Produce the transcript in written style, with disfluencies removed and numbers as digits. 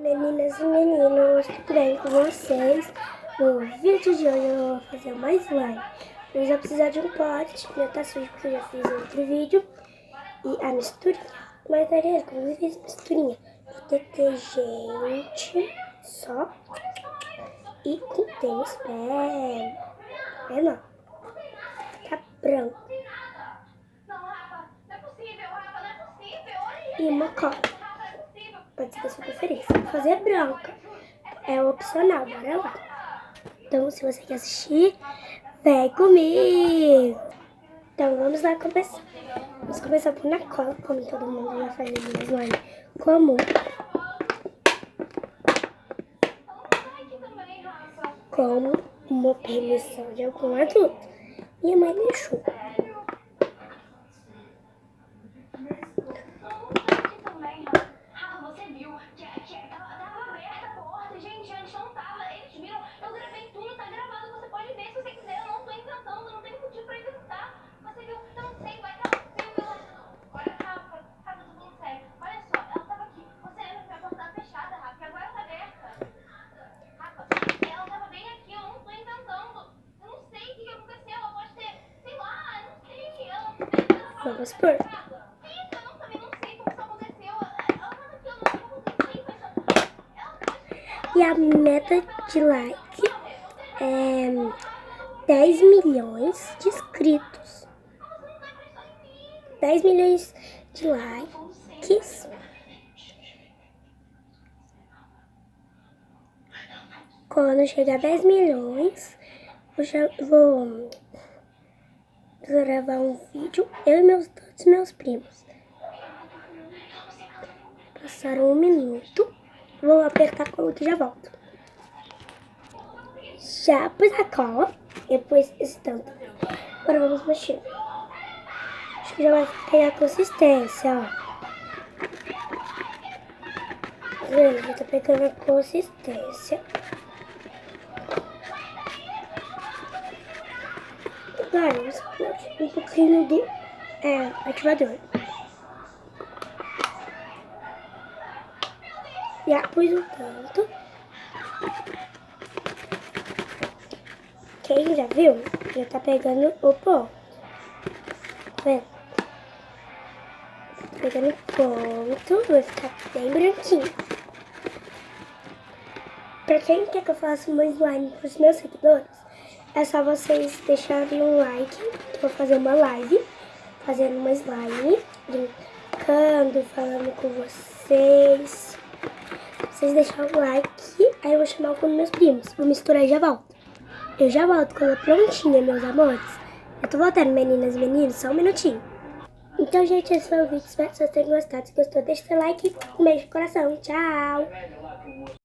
Meninas e meninos, tudo bem com vocês? No vídeo de hoje eu vou fazer uma slime. Mas eu vou precisar de um pote, que meu tá sujo porque eu já fiz outro vídeo. E a misturinha. Mas daí, como eu fiz misturinha, detergente só. E com tênis pé não. Tá branco. E uma cola. Pode ser da sua preferência. Vou fazer branca. É opcional, bora lá. Então, se você quer assistir, vem comigo. Então, vamos lá começar. Vamos começar por na cola, como todo mundo já faz no slime comum. Como uma permissão de algum adulto. Minha mãe deixou. Vamos por. E a meta de like é 10 milhões de inscritos. 10 milhões de likes. Quando chegar a 10 milhões, eu vou gravar um vídeo, eu e todos meus primos. Passaram 1 minuto. Vou apertar a cola que já volto. Já pus a cola, depois esse tanto. Agora vamos mexer. Acho que já vai pegar a consistência, ó. Tá vendo? Já tá pegando a consistência. Agora vamos pôr um pouquinho do ativador. Já pus o tanto. Quem já viu, já tá pegando o ponto. Tá vendo? Tá pegando o ponto, vai ficar bem branquinho. Pra quem quer que eu faça uma slime pros meus seguidores, é só vocês deixarem um like. Eu vou fazer uma live fazendo uma slime, brincando, falando com vocês. Vocês deixarem o like, aí eu vou chamar um dos meus primos. Vou misturar e já volto. Eu já volto com ela prontinha, meus amores. Eu tô voltando, meninas e meninos, só um minutinho. Então, gente, esse foi o vídeo. Espero que vocês tenham gostado. Se gostou, deixa seu like. Um beijo no coração. Tchau!